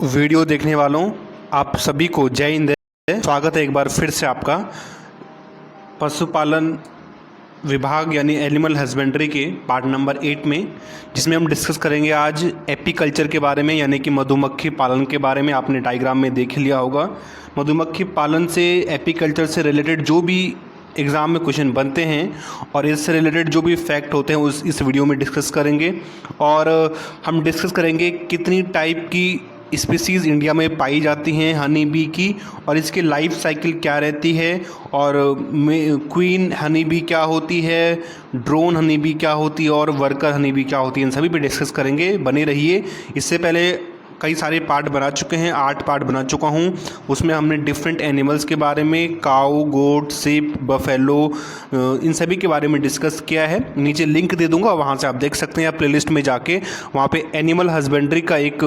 Video देखने वालों आप सभी को जय हिंद। स्वागत है एक बार फिर से आपका पशुपालन विभाग यानी एनिमल हस्बेंड्री के पार्ट नंबर 8 में, जिसमें हम डिस्कस करेंगे आज एपीकल्चर के बारे में यानी कि मधुमक्खी पालन के बारे में। आपने डायग्राम में देख लिया होगा। मधुमक्खी पालन से एपीकल्चर से रिलेटेड जो भी एग्ज़ाम में क्वेश्चन बनते हैं और इससे रिलेटेड जो भी फैक्ट होते हैं उस इस वीडियो में डिस्कस करेंगे। और हम डिस्कस करेंगे कितनी टाइप की स्पीसीज़ इंडिया में पाई जाती हैं हनी बी की, और इसकी लाइफ साइकिल क्या रहती है, और क्वीन हनी बी क्या होती है, ड्रोन हनी बी क्या होती है और वर्कर हनी बी क्या होती है, इन सभी पे डिस्कस करेंगे। बने रहिए। इससे पहले कई सारे पार्ट बना चुके हैं, 8 पार्ट बना चुका हूँ। उसमें हमने डिफरेंट एनिमल्स के बारे में, काऊ, गोट, सिप, बफेलो, इन सभी के बारे में डिस्कस किया है। नीचे लिंक दे दूंगा, वहाँ से आप देख सकते हैं। या प्लेलिस्ट में जाके वहाँ पे एनिमल हस्बेंड्री का एक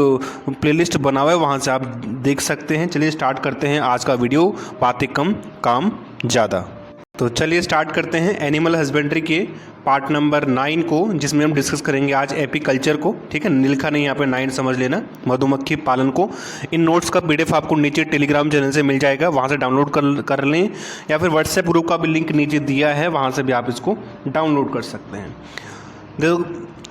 प्लेलिस्ट बना हुआ है, वहाँ से आप देख सकते हैं। चलिए स्टार्ट करते हैं आज का वीडियो। बातें कम काम ज़्यादा। तो चलिए स्टार्ट करते हैं एनिमल हस्बेंड्री के पार्ट नंबर 9 को, जिसमें हम डिस्कस करेंगे आज एपीकल्चर को। ठीक है, लिखा नहीं यहाँ पे 9 समझ लेना, मधुमक्खी पालन को। इन नोट्स का पीडीएफ आपको नीचे टेलीग्राम चैनल से मिल जाएगा, वहाँ से डाउनलोड कर लें, या फिर व्हाट्सएप ग्रुप का भी लिंक नीचे दिया है, वहाँ से भी आप इसको डाउनलोड कर सकते हैं।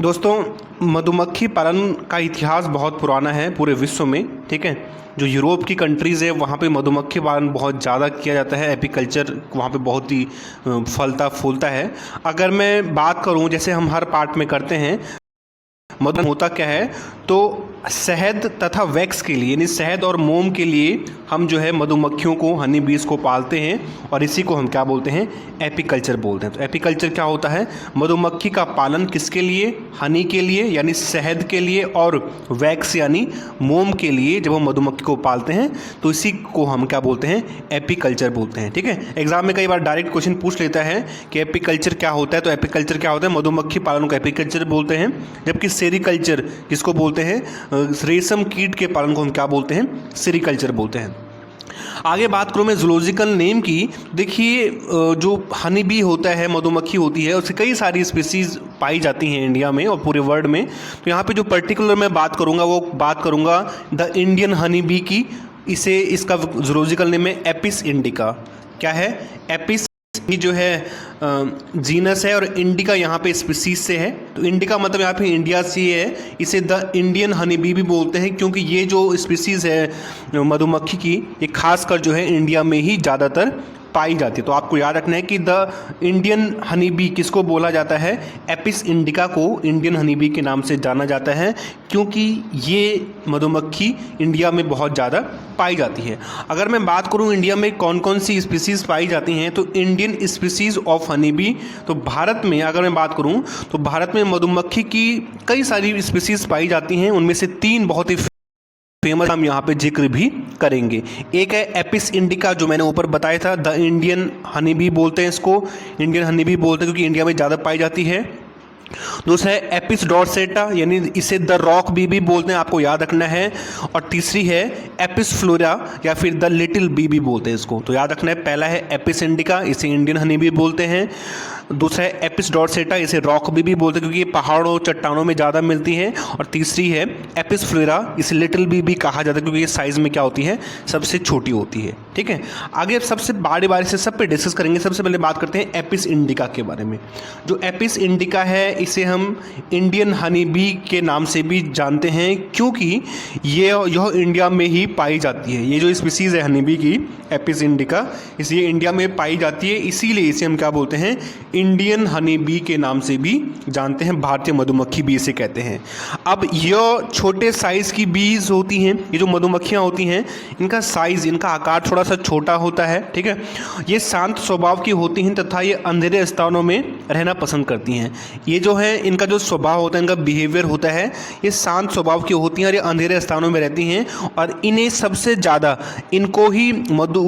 दोस्तों, मधुमक्खी पालन का इतिहास बहुत पुराना है पूरे विश्व में। ठीक है, जो यूरोप की कंट्रीज़ है वहाँ पे मधुमक्खी पालन बहुत ज़्यादा किया जाता है। एपीकल्चर वहाँ पे बहुत ही फलता फूलता है। अगर मैं बात करूँ, जैसे हम हर पार्ट में करते हैं, मधु होता क्या है, तो शहद तथा वैक्स के लिए यानी शहद और मोम के लिए हम जो है मधुमक्खियों को, हनी बीज को पालते हैं, और इसी को हम क्या बोलते हैं, एपीकल्चर बोलते हैं। तो एपीकल्चर क्या होता है, मधुमक्खी का पालन किसके लिए, हनी के लिए यानी शहद के लिए, और वैक्स यानी मोम के लिए। जब हम मधुमक्खी को पालते हैं तो इसी को हम क्या बोलते हैं, एपीकल्चर बोलते हैं। ठीक है, एग्जाम में कई बार डायरेक्ट क्वेश्चन पूछ लेता है कि एपीकल्चर क्या होता है। तो एपीकल्चर क्या होता है, मधुमक्खी पालन को एपीकल्चर बोलते हैं, जबकि सेरीकल्चर किसको बोलते हैं, रेशम कीट के पालन को हम क्या बोलते हैं, सेरीकल्चर बोलते हैं। आगे बात करूँ मैं जूलॉजिकल नेम की, देखिए जो हनी बी होता है, मधुमक्खी होती है, उससे कई सारी स्पीसीज़ पाई जाती हैं इंडिया में और पूरे वर्ल्ड में। तो यहाँ पे जो पर्टिकुलर मैं बात करूँगा वो बात करूँगा द इंडियन हनी बी की। इसका जूलॉजिकल नेम है एपिस इंडिका। क्या है, एपिस जो है जीनस है, और इंडिका यहाँ पे स्पीसीज से है। तो इंडिका मतलब यहाँ पे इंडिया से है। इसे द इंडियन हनी बी भी बोलते हैं, क्योंकि ये जो स्पीसीज है मधुमक्खी की, ये खासकर जो है इंडिया में ही ज़्यादातर पाई जाती है। तो आपको याद रखना है कि द इंडियन हनी बी किसको बोला जाता है, एपिस इंडिका को इंडियन हनी बी के नाम से जाना जाता है, क्योंकि ये मधुमक्खी इंडिया में बहुत ज़्यादा पाई जाती है। अगर मैं बात करूं इंडिया में कौन कौन सी स्पीसीज़ पाई जाती हैं, तो Indian species of honey bee, तो भारत में अगर मैं बात करूं तो भारत में मधुमक्खी की कई सारी स्पीसीज़ पाई जाती हैं। उनमें से 3 बहुत ही फेमस हम यहाँ पे जिक्र भी करेंगे। एक है एपिस इंडिका, जो मैंने ऊपर बताया था, द इंडियन हनी बी बोलते हैं इसको, इंडियन हनी बी बोलते हैं क्योंकि इंडिया में ज़्यादा पाई जाती है। दूसरा है एपिस डॉर्सेटा, यानी इसे द रॉक बी भी बोलते हैं, आपको याद रखना है। और तीसरी है एपिस फ्लोरा या फिर द लिटिल बी भी बोलते हैं इसको। तो याद रखना है, पहला है एपिस इंडिका, इसे इंडियन हनी बी बोलते हैं। दूसरा है एपिस डॉर्सेटा, इसे रॉक बी भी बोलते हैं क्योंकि ये पहाड़ों चट्टानों में ज़्यादा मिलती हैं। और तीसरी है एपिस फ्लोरा, इसे लिटिल बी भी कहा जाता है क्योंकि ये साइज़ में क्या होती है, सबसे छोटी होती है। ठीक है, आगे सबसे बारी बारी से सब पे डिस्कस करेंगे। सबसे पहले बात करते हैं एपिस इंडिका के बारे में। जो एपिस इंडिका है इसे हम इंडियन हनी बी के नाम से भी जानते हैं, क्योंकि यह इंडिया में ही पाई जाती है। ये जो स्पीसीज़ है हनी बी की, एपिस इंडिका, ये इंडिया में पाई जाती है, इसीलिए इसे हम क्या बोलते हैं, इंडियन हनी बी के नाम से भी जानते हैं। भारतीय मधुमक्खी बी इसे कहते हैं। अब यह छोटे साइज़ की बीज होती हैं, ये जो मधुमक्खियाँ होती हैं, इनका साइज़, इनका आकार थोड़ा सा छोटा होता है। ठीक है, ये शांत स्वभाव की होती हैं तथा ये अंधेरे स्थानों में रहना पसंद करती हैं। ये जो है इनका जो स्वभाव होता है, इनका बिहेवियर होता है, ये शांत स्वभाव की होती हैं और ये अंधेरे स्थानों में रहती हैं। और इन्हें सबसे ज़्यादा इनको ही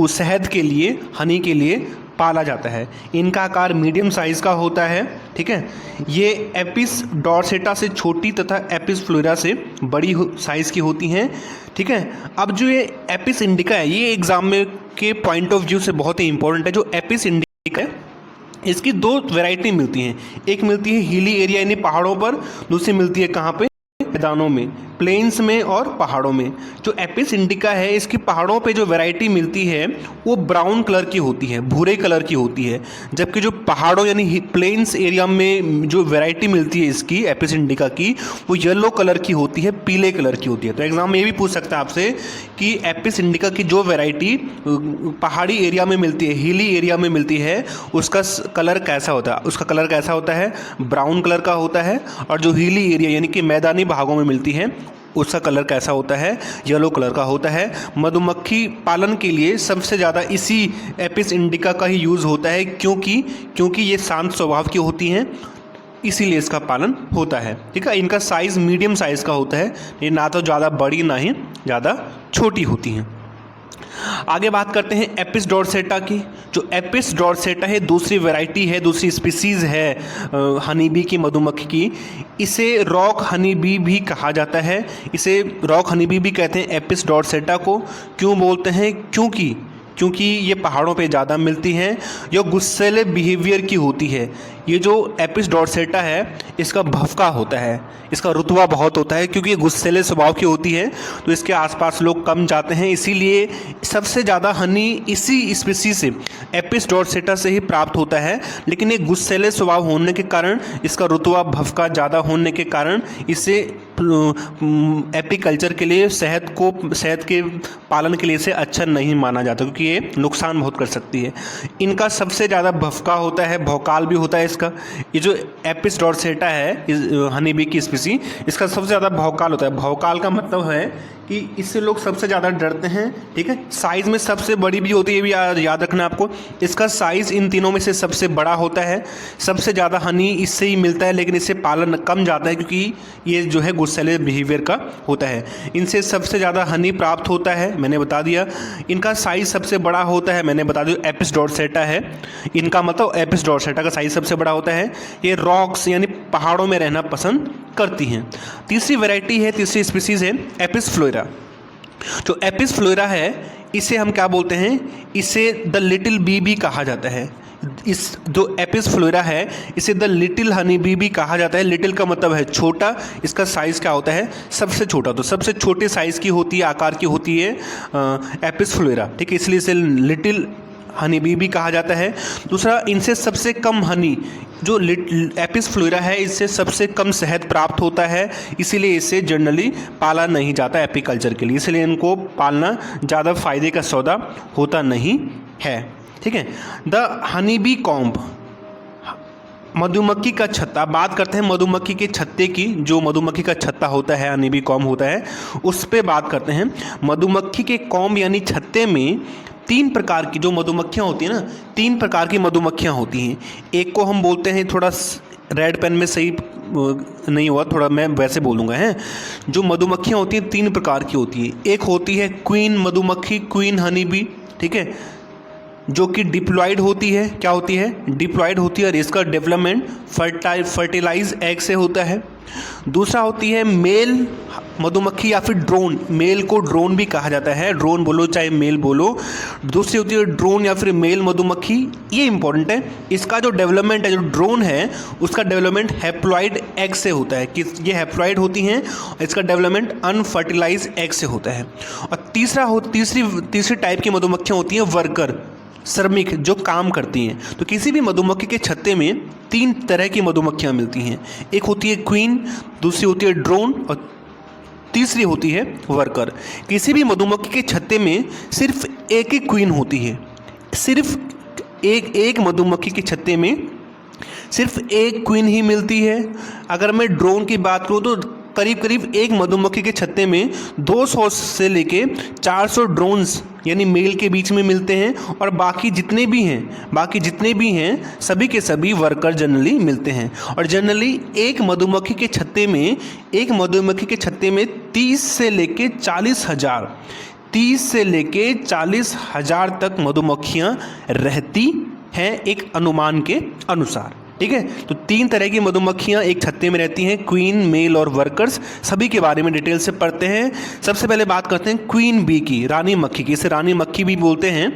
शहद के लिए, हनी के लिए पाला जाता है। इनका आकार मीडियम साइज़ का होता है। ठीक है, ये एपिस डॉर्सेटा से छोटी तथा एपिस फ्लोरा से बड़ी साइज़ की होती हैं। ठीक है, अब जो ये एपिस इंडिका है, ये एग्जाम में के पॉइंट ऑफ व्यू से बहुत ही इंपॉर्टेंट है। जो एपिस इंडिका है, इसकी 2 वैरायटी मिलती हैं। एक मिलती है हिली एरिया यानी पहाड़ों पर, दूसरी मिलती है कहाँ पे, मैदानों में। प्लेन्स में और पहाड़ों में। जो एपिस इंडिका है इसकी पहाड़ों पे जो वैरायटी मिलती है वो ब्राउन कलर की होती है, भूरे कलर की होती है, जबकि जो पहाड़ों यानी प्लेन्स एरिया में जो वैरायटी मिलती है इसकी एपिस इंडिका की वो येलो कलर की होती है, पीले कलर की होती है। तो एग्जाम में ये भी पूछ सकता है आपसे कि एपिस इंडिका की जो वैरायटी पहाड़ी एरिया में मिलती है, हिली एरिया में मिलती है, उसका कलर कैसा होता है? उसका कलर कैसा होता है? ब्राउन कलर का होता है। और जो हिली एरिया यानी कि मैदानी भागों में मिलती है उसका कलर कैसा होता है? येलो कलर का होता है। मधुमक्खी पालन के लिए सबसे ज़्यादा इसी एपिस इंडिका का ही यूज़ होता है, क्योंकि ये शांत स्वभाव की होती हैं, इसीलिए इसका पालन होता है। ठीक है, इनका साइज़ मीडियम साइज़ का होता है, ये ना तो ज़्यादा बड़ी ना ही ज़्यादा छोटी होती हैं। आगे बात करते हैं एपिस डॉर्सेटा की। जो एपिस डॉर्सेटा है दूसरी वैरायटी है, दूसरी स्पीसीज़ है हनी बी की, मधुमक्खी की। इसे रॉक हनी बी भी कहा जाता है। इसे रॉक हनी बी भी कहते हैं एपिस डॉर्सेटा को। क्यों बोलते हैं? क्योंकि ये पहाड़ों पे ज़्यादा मिलती हैं। ये गुस्सैले बिहेवियर की होती है। ये जो एपिस डॉर्सेटा है इसका भफका होता है, इसका रुतबा बहुत होता है, क्योंकि ये गुस्सैले स्वभाव की होती है तो इसके आसपास लोग कम जाते हैं, इसीलिए सबसे ज़्यादा हनी इसी स्पीसीज से एपिस डॉर्सेटा से ही प्राप्त होता है। लेकिन ये गुस्सैले स्वभाव होने के कारण, इसका रुतबा भफका ज़्यादा होने के कारण इसे एपीकल्चर के लिए, शहद के पालन के लिए इसे अच्छा नहीं माना जाता, क्योंकि ये नुकसान बहुत कर सकती है। इनका सबसे ज़्यादा भफका होता है, भौकाल भी होता है इसका। ये जो एपिस डॉर्सेटा है हनी बी की स्पीसी, इसका सबसे ज़्यादा भौकाल होता है। भौकाल का मतलब है कि इससे लोग सबसे ज़्यादा डरते हैं। ठीक है, साइज़ में सबसे बड़ी भी होती है, ये भी याद रखना आपको। इसका साइज़ इन तीनों में से सबसे बड़ा होता है, सबसे ज़्यादा हनी इससे ही मिलता है, लेकिन इससे पालन कम जाता है क्योंकि ये जो है गुस्सैले बिहेवियर का होता है। इनसे सबसे ज़्यादा हनी प्राप्त होता है, मैंने बता दिया। इनका साइज़ सबसे बड़ा होता है, मैंने बता दिया एपिस डॉर्सेटा है इनका मतलब, एपिस डॉर्सेटा का साइज़ सबसे बड़ा होता है। ये रॉक्स यानी पहाड़ों में रहना पसंद करती हैं। तीसरी वैरायटी है, तीसरी स्पीसीज़ है एपिस फ्लोरा। जो एपिस फ्लोरा है इसे हम क्या बोलते हैं? इसे द लिटिल बी भी कहा जाता है। इस जो एपिस फ्लोरा है इसे द लिटिल हनी बी भी कहा जाता है। लिटिल का मतलब है छोटा, इसका साइज़ क्या होता है? सबसे छोटा। तो सबसे छोटे साइज़ की होती है, आकार की होती है एपिस फ्लोरा। ठीक है, इसलिए इसे लिटिल हनी बी भी कहा जाता है। दूसरा, इनसे सबसे कम हनी, जो एपिस फ्लोरा है इससे सबसे कम शहद प्राप्त होता है, इसीलिए इसे जनरली पाला नहीं जाता एपीकल्चर के लिए, इसलिए इनको पालना ज़्यादा फायदे का सौदा होता नहीं है। ठीक है, द हनी बी कॉम्ब, मधुमक्खी का छत्ता। बात करते हैं मधुमक्खी के छत्ते की। जो मधुमक्खी का छत्ता होता है, हनी बी कॉम्ब होता है, उस पर बात करते हैं। मधुमक्खी के कॉम्ब यानी छत्ते में 3 प्रकार की जो मधुमक्खियाँ होती हैं ना, 3 प्रकार की मधुमक्खियाँ होती हैं। एक को हम बोलते हैं, थोड़ा रेड पेन में सही नहीं हुआ, थोड़ा मैं वैसे बोलूँगा है। जो मधुमक्खियाँ होती हैं 3 प्रकार की होती हैं। एक होती है क्वीन मधुमक्खी, क्वीन हनी बी, ठीक है, जो कि डिप्लॉयड होती है। क्या होती है? डिप्लॉयड होती है, और इसका डेवलपमेंट फर्टिलाइज एग से होता है। दूसरा होती है मेल मधुमक्खी या फिर ड्रोन। मेल को ड्रोन भी कहा जाता है, ड्रोन बोलो चाहे मेल बोलो। दूसरी होती है ड्रोन या फिर मेल मधुमक्खी। ये इंपॉर्टेंट है, इसका जो डेवलपमेंट है, जो ड्रोन है उसका डेवलपमेंट हैप्लॉइड एग से होता है। कि ये हैप्लॉइड होती हैं, इसका डेवलपमेंट अनफर्टिलाइज एग से होता है। और तीसरी टाइप की मधुमक्खियाँ होती हैं वर्कर, श्रमिक, जो काम करती हैं। तो किसी भी मधुमक्खी के छत्ते में 3 तरह की मधुमक्खियाँ मिलती हैं। एक होती है क्वीन, दूसरी होती है ड्रोन, और तीसरी होती है वर्कर। किसी भी मधुमक्खी के छत्ते में सिर्फ एक ही क्वीन होती है। सिर्फ एक मधुमक्खी के छत्ते में सिर्फ एक क्वीन ही मिलती है। अगर मैं ड्रोन की बात करूँ तो करीब एक मधुमक्खी के छत्ते में 200 से लेके 400 ड्रोन्स यानी मेल के बीच में मिलते हैं, और बाकी जितने भी हैं सभी के सभी वर्कर जनरली मिलते हैं। और जनरली एक मधुमक्खी के छत्ते में 30 से लेके 40 हजार तक मधुमक्खियाँ रहती हैं एक अनुमान के अनुसार। ठीक है, तो 3 तरह की मधुमक्खियाँ एक छत्ते में रहती हैं, क्वीन, मेल और वर्कर्स। सभी के बारे में डिटेल से पढ़ते हैं। सबसे पहले बात करते हैं क्वीन बी की, रानी मक्खी की। इसे रानी मक्खी भी बोलते हैं।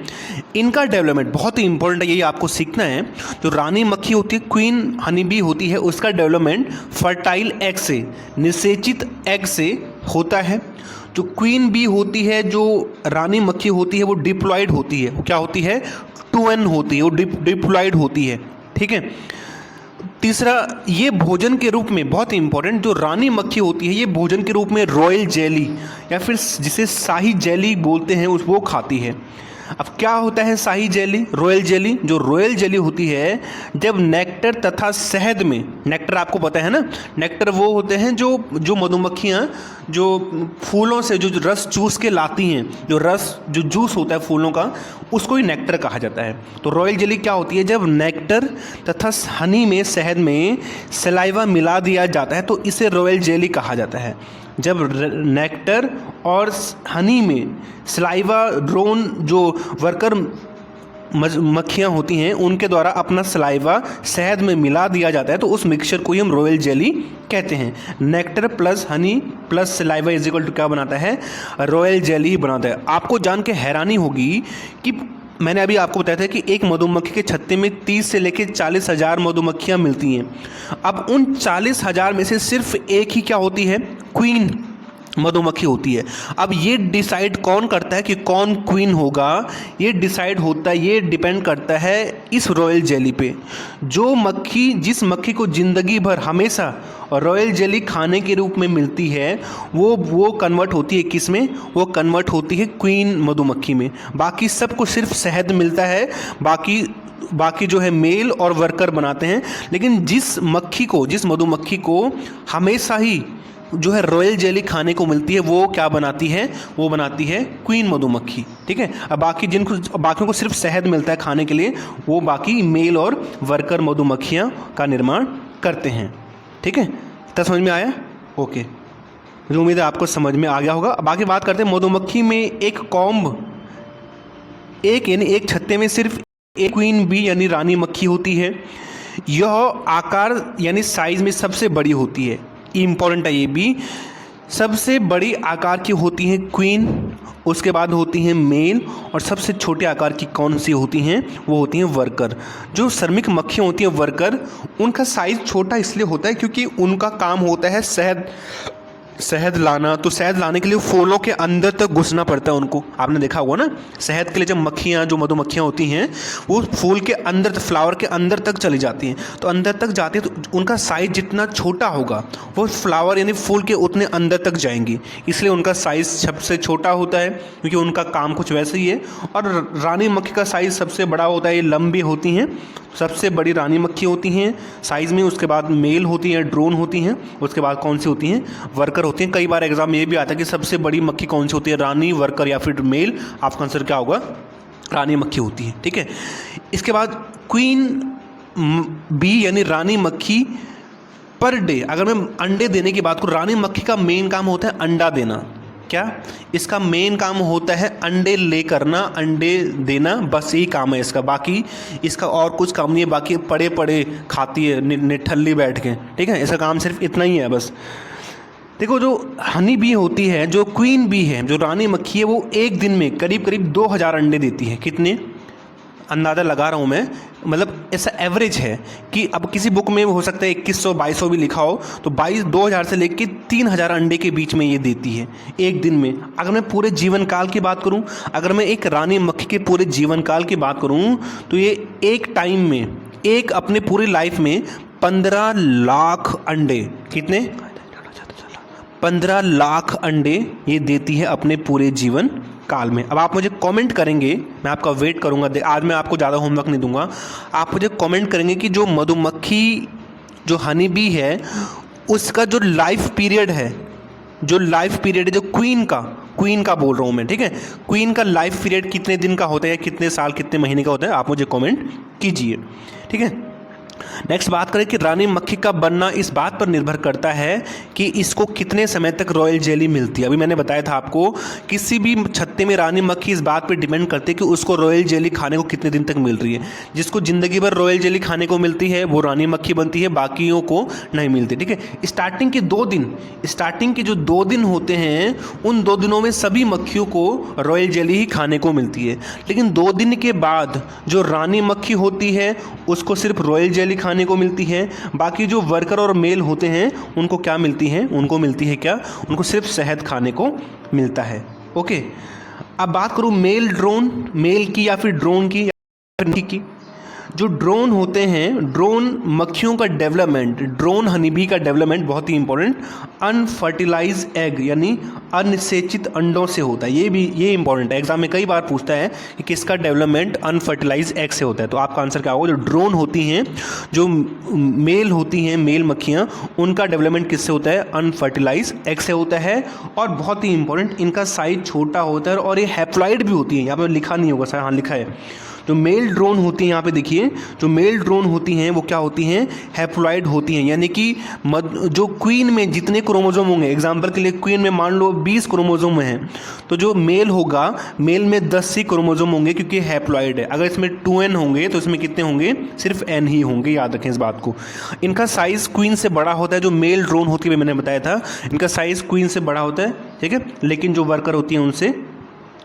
इनका डेवलपमेंट बहुत ही इंपॉर्टेंट है, यही आपको सीखना है। जो रानी मक्खी होती है, क्वीन हनी बी होती है, उसका डेवलपमेंट फर्टाइल एग से, निषेचित एग से होता है। जो क्वीन बी होती है, जो रानी मक्खी होती है, वो डिप्लॉयड होती है। वो क्या होती है? 2n होती है, वो डिप्लॉयड होती है। ठीक है। तीसरा, ये भोजन के रूप में, बहुत इंपॉर्टेंट, जो रानी मक्खी होती है ये भोजन के रूप में रॉयल जेली या फिर जिसे शाही जेली बोलते हैं उस वो खाती है। अब क्या होता है शाही जेली, रॉयल जेली? जो रॉयल जेली होती है, जब नेक्टर तथा शहद में, नेक्टर आपको पता है ना, नेक्टर वो होते हैं जो मधुमक्खियाँ जो फूलों से जो रस चूस के लाती हैं, जो रस जो जूस होता है फूलों का, उसको ही नेक्टर कहा जाता है। तो रॉयल जेली क्या होती है? जब नेक्टर तथा हनी में, शहद में सलाइवा मिला दिया जाता है तो इसे रॉयल जेली कहा जाता है। जब नेक्टर और हनी में सलाइवा, ड्रोन जो वर्कर मक्खियाँ होती हैं उनके द्वारा अपना सलाइवा शहद में मिला दिया जाता है तो उस मिक्सचर को ही हम रॉयल जेली कहते हैं। Nectar plus honey plus saliva is equal to क्या बनाता है? रॉयल जेली बनाता है। आपको जान के हैरानी होगी कि मैंने अभी आपको बताया था कि एक मधुमक्खी के छत्ते में 30 से लेकर 40,000 मधुमक्खियाँ मिलती हैं। अब उन 40,000 में से सिर्फ एक ही क्या होती है? क्वीन मधुमक्खी होती है। अब ये डिसाइड कौन करता है कि कौन क्वीन होगा? ये डिसाइड होता है, ये डिपेंड करता है इस रॉयल जेली पे। जो मक्खी, जिस मक्खी को ज़िंदगी भर हमेशा रॉयल जेली खाने के रूप में मिलती है वो कन्वर्ट होती है किस में? वो कन्वर्ट होती है क्वीन मधुमक्खी में। बाकी सबको सिर्फ शहद मिलता है, बाकी जो है मेल और वर्कर बनाते हैं। लेकिन जिस मधुमक्खी को हमेशा ही जो है रॉयल जेली खाने को मिलती है वो क्या बनाती है? वो बनाती है क्वीन मधुमक्खी। ठीक है। अब बाकियों को सिर्फ शहद मिलता है खाने के लिए, वो बाकी मेल और वर्कर मधुमक्खियाँ का निर्माण करते हैं। ठीक है, इतना समझ में आया? ओके, मुझे उम्मीद है आपको समझ में आ गया होगा। बाकी बात करते हैं मधुमक्खी में एक कॉम्ब, यानी एक छत्ते में सिर्फ एक क्वीन बी यानी रानी मक्खी होती है। यह आकार यानी साइज में सबसे बड़ी होती है। इम्पॉर्टेंट है ये भी। सबसे बड़ी आकार की होती हैं क्वीन, उसके बाद होती हैं मेल, और सबसे छोटे आकार की कौन सी होती हैं? वो होती हैं वर्कर। जो श्रमिक मक्खियाँ होती हैं वर्कर, उनका साइज़ छोटा इसलिए होता है क्योंकि उनका काम होता है शहद लाना। तो शहद लाने के लिए फूलों के अंदर तक घुसना पड़ता है उनको। आपने देखा होगा ना, शहद के लिए जब मक्खियाँ, जो मधुमक्खियाँ होती हैं, वो फूल के अंदर, फ्लावर के अंदर तक चली जाती हैं। तो अंदर तक जाती है तो उनका साइज़ जितना छोटा होगा वो फ्लावर यानी फूल के उतने अंदर तक जाएंगी, इसलिए उनका साइज़ सबसे छोटा होता है क्योंकि उनका काम कुछ वैसे ही है। और रानी मक्खी का साइज़ सबसे बड़ा होता है। ये लंबी होती हैं, सबसे बड़ी रानी मक्खी होती हैं साइज़ में। उसके बाद मेल होती हैं, ड्रोन होती हैं। उसके बाद कौन सी होती हैं? वर्कर होती हैं। कई बार एग्जाम में ये भी आता है कि सबसे बड़ी मक्खी कौन सी होती है? रानी, वर्कर या फिर मेल। आपका आंसर क्या होगा? रानी मक्खी होती है। ठीक है। इसके बाद क्वीन बी यानी रानी मक्खी पर डे, अगर मैं अंडे देने की बात करूँ, रानी मक्खी का मेन काम होता है अंडा देना। क्या इसका मेन काम होता है? अंडे ले करना, अंडे देना, बस यही काम है इसका। बाकी इसका और कुछ काम नहीं है। बाकी पड़े पड़े खाती है निठल्ली बैठ के। ठीक है, इसका काम सिर्फ इतना ही है बस। देखो, जो हनी बी होती है, जो क्वीन बी है, जो रानी मक्खी है, वो एक दिन में करीब 2000 अंडे देती है। कितने? अंदाज़ा लगा रहा हूँ मैं, मतलब ऐसा एवरेज है कि अब किसी बुक में हो सकता है 2100-2200 भी लिखा हो, तो 2000 से लेकर 3000 अंडे के बीच में ये देती है एक दिन में। अगर मैं पूरे जीवन काल की बात करूँ, अगर मैं एक रानी मक्खी के पूरे जीवन काल की बात करूँ, तो ये एक टाइम में, एक अपने पूरी लाइफ में 15 लाख अंडे, कितने? 15 लाख अंडे ये देती है अपने पूरे जीवन काल में। अब आप मुझे कमेंट करेंगे, मैं आपका वेट करूंगा। आज मैं आपको ज़्यादा होमवर्क नहीं दूंगा। आप मुझे कमेंट करेंगे कि जो मधुमक्खी, जो हनी बी है, उसका जो लाइफ पीरियड है, जो क्वीन का बोल रहा हूँ मैं। ठीक है, क्वीन का लाइफ पीरियड कितने दिन का होता है, कितने साल, कितने महीने का होता है? आप मुझे कमेंट कीजिए। ठीक है। नेक्स्ट बात करें कि रानी मक्खी का बनना इस बात पर निर्भर करता है कि इसको कितने समय तक रॉयल जेली मिलती है। अभी मैंने बताया था आपको, किसी भी छत्ते में रानी मक्खी इस बात पर डिपेंड करती है कि उसको रॉयल जेली खाने को कितने दिन तक मिल रही है। जिसको ज़िंदगी भर रॉयल जेली खाने को मिलती है वो रानी मक्खी बनती है, बाकियों को नहीं मिलती। ठीक है। स्टार्टिंग के 2 दिन होते हैं, उन 2 दिनों में सभी मक्खियों को रॉयल जेली ही खाने को मिलती है। लेकिन 2 दिन के बाद जो रानी मक्खी होती है उसको सिर्फ रॉयल जेली खाने को मिलती है। बाकी जो वर्कर और मेल होते हैं उनको क्या मिलती हैं उनको मिलती है क्या, उनको सिर्फ शहद खाने को मिलता है। ओके, अब बात करूँ मेल ड्रोन, मेल की या फिर ड्रोन की या फिर की। जो ड्रोन होते हैं, ड्रोन मक्खियों का डेवलपमेंट, ड्रोन हनीबी का डेवलपमेंट बहुत ही इंपॉर्टेंट अनफर्टिलाइज एग यानी अनिषेचित अंडों से होता है। ये इंपॉर्टेंट है, एग्जाम में कई बार पूछता है कि किसका डेवलपमेंट अनफर्टिलाइज एग से होता है। तो आपका आंसर क्या होगा, जो ड्रोन होती हैं, जो मेल होती हैं, मेल मक्खियाँ, उनका डेवलपमेंट किससे होता है, अनफर्टिलाइज एग से होता है। और बहुत ही इंपॉर्टेंट, इनका साइज छोटा होता है और ये हैप्लॉइड भी होती है। यहाँ पर लिखा नहीं होगा सर, हाँ लिखा है। जो मेल ड्रोन होती हैं, यहाँ पे देखिए, जो मेल ड्रोन होती हैं वो क्या होती हैं, हैप्लॉइड होती हैं, यानी कि जो क्वीन में जितने क्रोमोसोम होंगे, एग्जांपल के लिए क्वीन में मान लो 20 क्रोमोसोम हैं, तो जो मेल होगा, मेल में 10 ही क्रोमोसोम होंगे क्योंकि हैप्लॉइड है। अगर इसमें 2n होंगे तो इसमें कितने होंगे, सिर्फ n ही होंगे, याद रखें इस बात को। इनका साइज़ क्वीन से बड़ा होता है, जो मेल ड्रोन होती है मैंने बताया था, इनका साइज़ क्वीन से बड़ा होता है, ठीक है, लेकिन जो वर्कर होती हैं उनसे,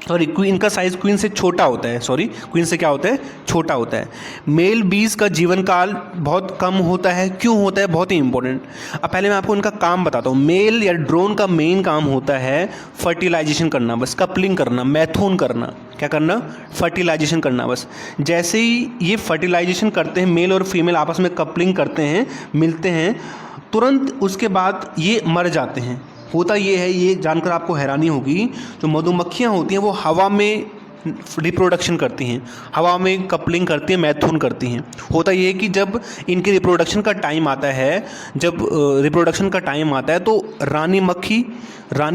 सॉरी, क्वीन का साइज़ क्वीन से छोटा होता है, सॉरी क्वीन से क्या होता है, छोटा होता है। मेल बीज का जीवन काल बहुत कम होता है, क्यों होता है, बहुत ही इंपॉर्टेंट। अब पहले मैं आपको उनका काम बताता हूँ। मेल या ड्रोन का मेन काम होता है फर्टिलाइजेशन करना, बस कपलिंग करना, मैथून करना, क्या करना, फर्टिलाइजेशन करना बस। जैसे ही ये फर्टिलाइजेशन करते हैं, मेल और फीमेल आपस में कपलिंग करते हैं, मिलते हैं, तुरंत उसके बाद ये मर जाते हैं। होता ये है, ये जानकर आपको हैरानी होगी, जो मधुमक्खियाँ होती हैं वो हवा में रिप्रोडक्शन करती हैं, हवा में कपलिंग करती हैं, मैथून करती हैं। होता ये है कि जब इनके रिप्रोडक्शन का टाइम आता है, जब रिप्रोडक्शन का टाइम आता है तो रानी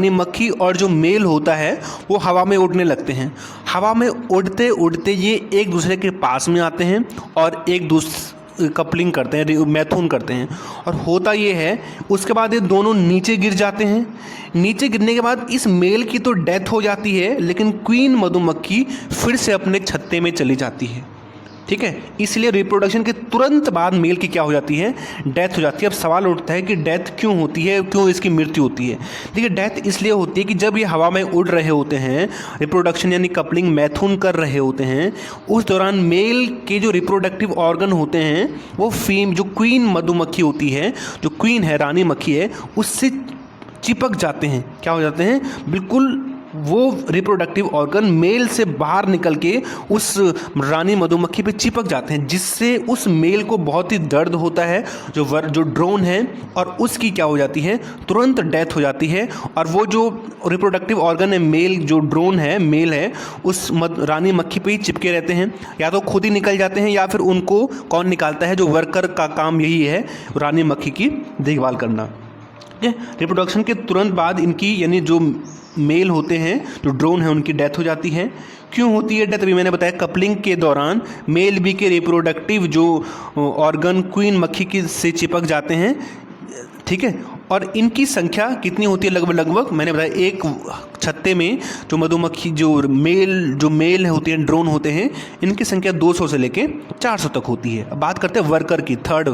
मक्खी और जो मेल होता है वो हवा में उड़ने लगते हैं। हवा में उड़ते उड़ते ये एक दूसरे के पास में आते हैं और एक दूसरे कपलिंग करते हैं, मैथून करते हैं। और होता ये है, उसके बाद ये दोनों नीचे गिर जाते हैं। नीचे गिरने के बाद इस मेल की तो डेथ हो जाती है, लेकिन क्वीन मधुमक्खी फिर से अपने छत्ते में चली जाती है, ठीक है। इसलिए रिप्रोडक्शन के तुरंत बाद मेल की क्या हो जाती है, डेथ हो जाती है। अब सवाल उठता है कि डेथ क्यों होती है, क्यों इसकी मृत्यु होती है। देखिए, डेथ इसलिए होती है कि जब ये हवा में उड़ रहे होते हैं, रिप्रोडक्शन यानी कपलिंग, मैथून कर रहे होते हैं, उस दौरान मेल के जो रिप्रोडक्टिव ऑर्गन होते हैं वो जो क्वीन मधुमक्खी होती है, जो क्वीन है, रानी मक्खी है, उससे चिपक जाते हैं। क्या हो जाते हैं, बिल्कुल वो रिप्रोडक्टिव ऑर्गन मेल से बाहर निकल के उस रानी मधुमक्खी पे चिपक जाते हैं, जिससे उस मेल को बहुत ही दर्द होता है, जो ड्रोन है, और उसकी क्या हो जाती है, तुरंत डेथ हो जाती है। और वो जो रिप्रोडक्टिव ऑर्गन है, मेल जो ड्रोन है, मेल है, उस रानी मक्खी पे ही चिपके रहते हैं, या तो खुद ही निकल जाते हैं या फिर उनको कौन निकालता है, जो वर्कर का काम यही है, रानी मक्खी की देखभाल करना। रिप्रोडक्शन के तुरंत बाद इनकी, यानी जो मेल होते हैं, जो ड्रोन है, उनकी डेथ हो जाती है। क्यों होती है डेथ, अभी मैंने बताया, कपलिंग के दौरान मेल बी के रिप्रोडक्टिव जो ऑर्गन क्वीन मक्खी की से चिपक जाते हैं, ठीक है। और इनकी संख्या कितनी होती है, लगभग मैंने बताया, एक छत्ते में जो मधुमक्खी, जो मेल होती हैं, ड्रोन होते हैं, इनकी संख्या 200 से लेके 400 तक होती है। अब बात करते हैं वर्कर की, थर्ड,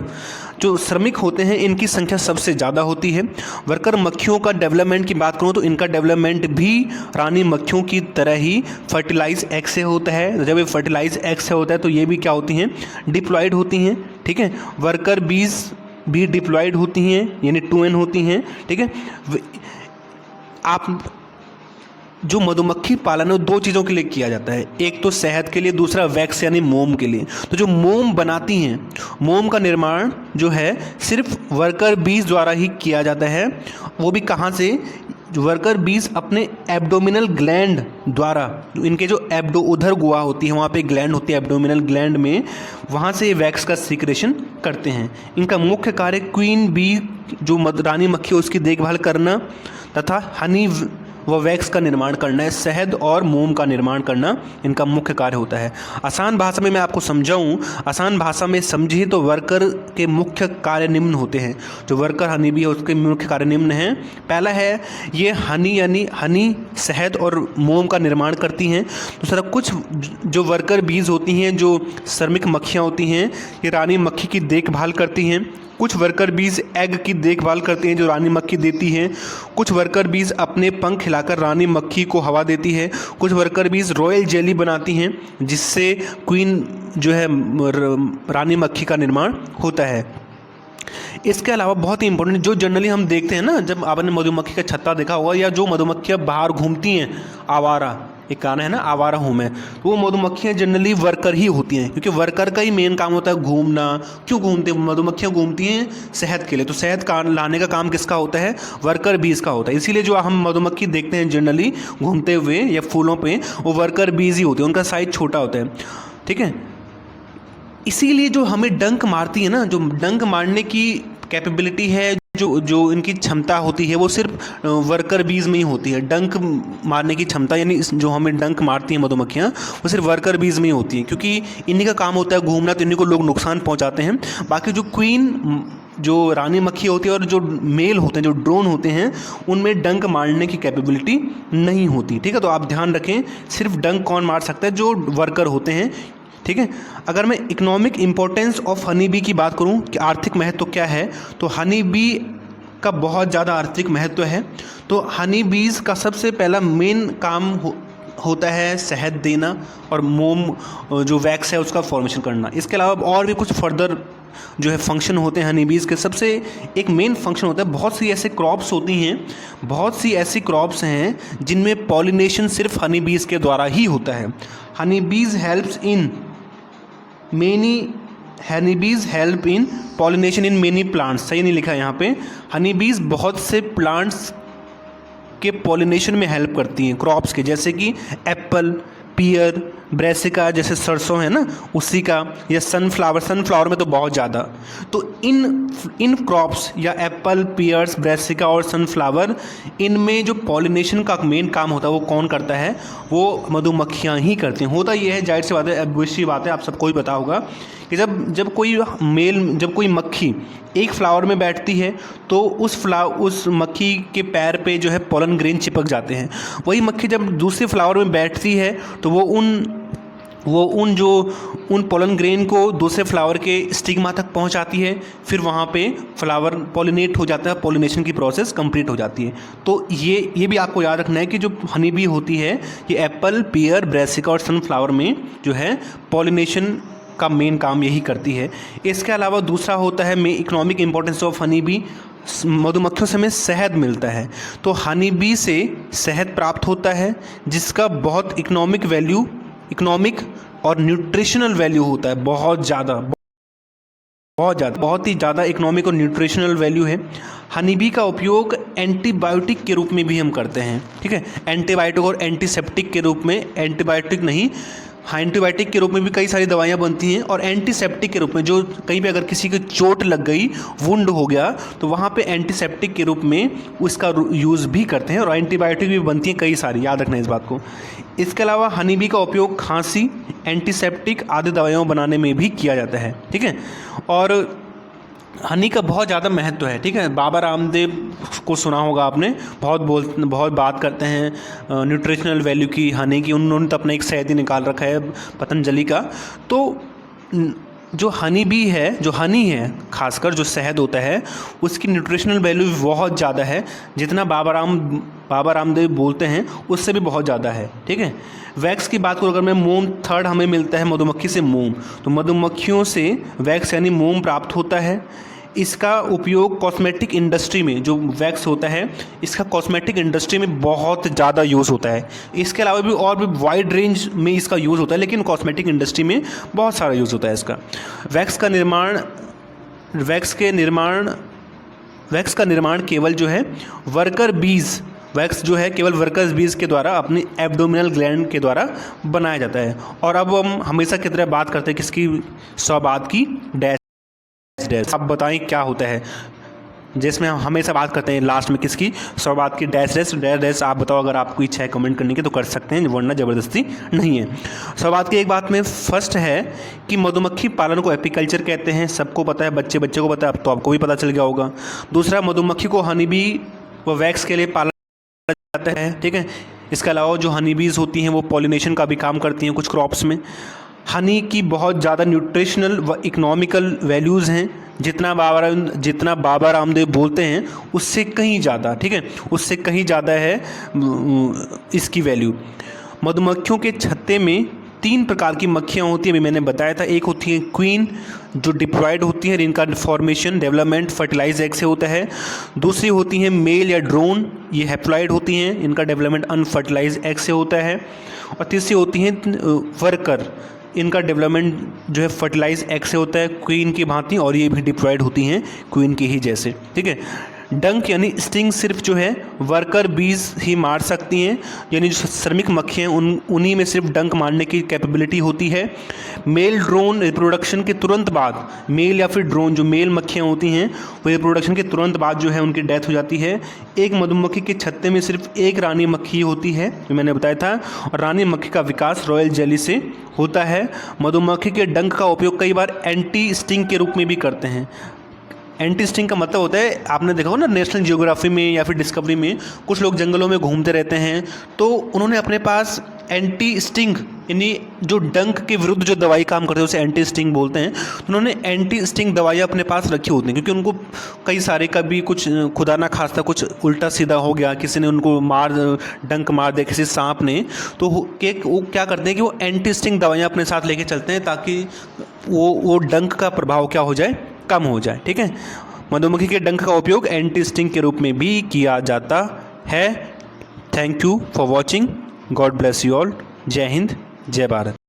जो श्रमिक होते हैं, इनकी संख्या सबसे ज़्यादा होती है। वर्कर मक्खियों का डेवलपमेंट की बात करूँ तो इनका डेवलपमेंट भी रानी मक्खियों की तरह ही फर्टिलाइज एग से होता है। जब ये फर्टिलाइज एग से होता है तो ये भी क्या होती हैं, डिप्लॉयड होती हैं, ठीक है। वर्कर बीज भी डिप्लॉयड होती हैं, यानी 2n होती हैं, ठीक है। आप जो मधुमक्खी पालन है 2 चीज़ों के लिए किया जाता है, एक तो शहद के लिए, दूसरा वैक्स यानी मोम के लिए। तो जो मोम बनाती हैं, मोम का निर्माण जो है सिर्फ वर्कर बीज द्वारा ही किया जाता है। वो भी कहाँ से, वर्कर बीज अपने एब्डोमिनल ग्लैंड द्वारा, इनके जो उधर गुहा होती है, वहाँ पे ग्लैंड होती है, एब्डोमिनल ग्लैंड में, वहाँ से वैक्स का सीक्रेशन करते हैं। इनका मुख्य कार्य क्वीन बी जो रानी मक्खी है उसकी देखभाल करना तथा हनी व वैक्स का निर्माण करना है, शहद और मोम का निर्माण करना इनका मुख्य कार्य होता है। आसान भाषा में मैं आपको समझाऊं, आसान भाषा में समझिए तो वर्कर के मुख्य कार्य निम्न होते हैं। जो वर्कर हनी बी है उसके मुख्य कार्य निम्न हैं। पहला है, ये हनी यानी हनी, शहद और मोम का निर्माण करती हैं। दूसरा, कुछ जो वर्कर बीज होती हैं, जो श्रमिक मक्खियाँ होती हैं, ये रानी मक्खी की देखभाल करती हैं। कुछ वर्कर बीज एग की देखभाल करते हैं जो रानी मक्खी देती हैं। कुछ वर्कर बीज अपने पंख हिलाकर रानी मक्खी को हवा देती है। कुछ वर्कर बीज रॉयल जेली बनाती हैं जिससे क्वीन जो है रानी मक्खी का निर्माण होता है। इसके अलावा बहुत ही इंपॉर्टेंट जो जनरली हम देखते हैं ना, जब आपने मधुमक्खी का छत्ता देखा होगा, या जो मधुमक्खियाँ बाहर घूमती हैं, आवारा, एक गाना है ना आवारा हूँ मैं, तो वो मधुमक्खियाँ जनरली वर्कर ही होती हैं, क्योंकि वर्कर का ही मेन काम होता है घूमना। क्यों घूमते हैं मधुमक्खियाँ? घूमती हैं शहद के लिए, तो शहद का लाने का काम किसका होता है? वर्कर बीज का होता है। इसीलिए जो हम मधुमक्खी देखते हैं जनरली घूमते हुए या फूलों पे, वो वर्कर बीज ही होते हैं, उनका साइज छोटा होता है, ठीक है। इसीलिए जो हमें डंक मारती है ना, जो डंक मारने की कैपेबिलिटी है, जो इनकी क्षमता होती है, वो सिर्फ वर्कर बीज में ही होती है। डंक मारने की क्षमता, यानी जो हमें डंक मारती हैं मधुमक्खियाँ, वो सिर्फ वर्कर बीज में ही होती हैं, क्योंकि इन्हीं का काम होता है घूमना, तो इन्हीं को लोग नुकसान पहुँचाते हैं। बाकी जो क्वीन, जो रानी मक्खी होती है, और जो मेल होते हैं, जो ड्रोन होते हैं, उनमें डंक मारने की कैपेबिलिटी नहीं होती, ठीक है। तो आप ध्यान रखें, सिर्फ डंक कौन मार सकता है? जो वर्कर होते हैं, ठीक है। अगर मैं economic importance of honey bee की बात करूं कि आर्थिक महत्व क्या है, तो हनी बी का बहुत ज़्यादा आर्थिक महत्व है। तो हनी बीज का सबसे पहला मेन काम होता है शहद देना और मोम जो वैक्स है उसका फॉर्मेशन करना। इसके अलावा और भी कुछ फर्दर जो है फंक्शन होते हैं हनी बीज के। सबसे एक मेन फंक्शन होता है, बहुत सी ऐसे क्रॉप्स होती हैं, बहुत सी ऐसी क्रॉप्स हैं जिनमें पॉलिनेशन सिर्फ हनी बीज के द्वारा ही होता है। हनी बीज helps in many honeybees help in pollination in many plants. सही नहीं लिखा है यहाँ पे। हनीबीज बहुत से प्लांट्स के पॉलिनेशन में हेल्प करती हैं, क्रॉप्स के, जैसे कि एप्पल, पियर, ब्रेसिका, जैसे सरसों है ना उसी का, या सनफ्लावर में तो बहुत ज़्यादा। तो इन क्रॉप्स या एप्पल, पियर्स, ब्रेसिका और सनफ्लावर, इनमें जो पॉलिनेशन का मेन काम होता है वो कौन करता है? वो मधुमक्खियाँ ही करती हैं। होता ये है, जाहिर सी बात है, ऑब्वियस बात है, आप सबको ही पता होगा कि जब कोई मक्खी एक फ्लावर में बैठती है तो उस मक्खी के पैर पे जो है पोलन ग्रेन चिपक जाते हैं। वही मक्खी जब दूसरे फ्लावर में बैठती है तो वो उन पोलन ग्रेन को दूसरे फ्लावर के स्टिग्मा तक पहुंचाती है, फिर वहाँ पे फ्लावर पॉलिनेट हो जाता है, पॉलिनेशन की प्रोसेस कंप्लीट हो जाती है। तो ये भी आपको याद रखना है कि जो हनी बी होती है ये एप्पल, पियर, ब्रेसिका और सनफ्लावर में जो है पॉलिनेशन का मेन काम यही करती है। इसके अलावा दूसरा होता है economic importance of honey bee. मधुमक्खियों से हमें शहद मिलता है, तो हनी बी से शहद प्राप्त होता है जिसका बहुत इकोनॉमिक और न्यूट्रिशनल वैल्यू होता है, बहुत ही ज़्यादा इकोनॉमिक और न्यूट्रिशनल वैल्यू है। हनी बी का उपयोग एंटीबायोटिक के रूप में भी हम करते हैं, ठीक है। एंटीबायोटिक और एंटीसेप्टिक के रूप में, एंटीबायोटिक के रूप में भी कई सारी दवाइयाँ बनती हैं, और एंटीसेप्टिक के रूप में, जो कहीं पे अगर किसी को चोट लग गई, वुंड हो गया, तो वहाँ पे एंटीसेप्टिक के रूप में उसका यूज़ भी करते हैं, और एंटीबायोटिक भी बनती हैं कई सारी, याद रखना इस बात को। इसके अलावा हनी बी का उपयोग खांसी, एंटीसेप्टिक आदि दवाइयाँ बनाने में भी किया जाता है, ठीक है। और हनी का बहुत ज़्यादा महत्व है, ठीक है। बाबा रामदेव को सुना होगा आपने, बहुत बात करते हैं न्यूट्रिशनल वैल्यू की हनी की। उन्होंने तो अपना एक शहद ही निकाल रखा है पतंजलि का। तो जो हनी बी है, जो हनी है, खासकर जो शहद होता है, उसकी न्यूट्रिशनल वैल्यू बहुत ज़्यादा है, जितना बाबा रामदेव बोलते हैं उससे भी बहुत ज़्यादा है, ठीक है। वैक्स की बात करूँ अगर मैं, मोम थर्ड हमें मिलता है मधुमक्खी से मोम। तो मधुमक्खियों से वैक्स यानी मोम प्राप्त होता है। इसका उपयोग कॉस्मेटिक इंडस्ट्री में, जो वैक्स होता है इसका कॉस्मेटिक इंडस्ट्री में बहुत ज़्यादा यूज़ होता है। इसके अलावा भी और भी वाइड रेंज में इसका यूज़ होता है, लेकिन कॉस्मेटिक इंडस्ट्री में बहुत सारा यूज़ होता है इसका। वैक्स का निर्माण केवल जो है वैक्स जो है केवल वर्कर्स बीज के द्वारा, अपनी एब्डोमिनल ग्लैंड के द्वारा बनाया जाता है। और अब हम हमेशा की तरह बात करते हैं किसकी? स्वबाद की डैश। आप बताएं क्या होता है, जिसमें हम हमेशा बात करते हैं लास्ट में किसकी? स्वबाद की डैश। आप बताओ, अगर आपको इच्छा है कमेंट करने की तो कर सकते हैं, वरना ज़बरदस्ती नहीं है। स्वबाद की एक बात में फर्स्ट है कि मधुमक्खी पालन को एपीकल्चर कहते हैं, सबको पता है, बच्चे को पता है, अब तो आपको भी पता चल गया होगा। दूसरा, मधुमक्खी को हनी बी व वैक्स के लिए पाला जाता है, ठीक है। इसके अलावा जो हनी बीज होती हैं वो पॉलिनेशन का भी काम करती हैं कुछ क्रॉप्स में। हनी की बहुत ज़्यादा न्यूट्रिशनल व इकोनॉमिकल वैल्यूज़ हैं, जितना बाबा रामदेव बोलते हैं उससे कहीं ज़्यादा, ठीक है, उससे कहीं ज़्यादा है इसकी वैल्यू। मधुमक्खियों के छत्ते में तीन प्रकार की मक्खियाँ होती हैं, अभी मैंने बताया था। एक होती है क्वीन जो डिप्लॉयड होती हैं, इनका फॉर्मेशन डेवलपमेंट फर्टिलाइज एग से होता है। दूसरी होती हैं मेल या ड्रोन, ये हैप्लॉयड होती हैं, इनका डेवलपमेंट अनफर्टिलाइज एग से होता है। और तीसरी होती हैं वर्कर, इनका डेवलपमेंट जो है फर्टिलाइज एग से होता है क्वीन की भांति, और ये भी डिप्लॉयड होती हैं क्वीन के ही जैसे। ठीक है, डंक यानी स्टिंग सिर्फ जो है वर्कर बीज ही मार सकती हैं, यानी जो श्रमिक मक्खियाँ उन्हीं में सिर्फ डंक मारने की कैपेबिलिटी होती है। मेल ड्रोन रिप्रोडक्शन के तुरंत बाद, मेल या फिर ड्रोन जो मेल मक्खियाँ होती हैं वो रिप्रोडक्शन के तुरंत बाद जो है उनकी डेथ हो जाती है। एक मधुमक्खी के छत्ते में सिर्फ एक रानी मक्खी होती है, जो मैंने बताया था, और रानी मक्खी का विकास रॉयल जेली से होता है। मधुमक्खी के डंक का उपयोग कई बार एंटी स्टिंग के रूप में भी करते हैं। एंटी स्टिंग का मतलब होता है, आपने देखा हो ना नेशनल जियोग्राफी में या फिर डिस्कवरी में, कुछ लोग जंगलों में घूमते रहते हैं, तो उन्होंने अपने पास एंटी स्टिंग यानी जो डंक के विरुद्ध जो दवाई काम करते हैं उसे एंटी स्टिंग बोलते हैं। तो उन्होंने एंटी स्टिंग दवाइयाँ अपने पास रखी होती हैं, क्योंकि उनको कई सारे, कभी कुछ खुदा ना खास्ता कुछ उल्टा सीधा हो गया, किसी ने उनको डंक मार दिया किसी सांप ने, तो वो क्या करते हैं कि वो एंटी स्टिंग दवाइयाँ अपने साथ लेके चलते हैं ताकि वो डंक का प्रभाव क्या हो जाए, कम हो जाए। ठीक है, मधुमक्खी के डंक का उपयोग एंटी स्टिंग के रूप में भी किया जाता है। Thank you for watching. God bless you all. जय हिंद, जय भारत।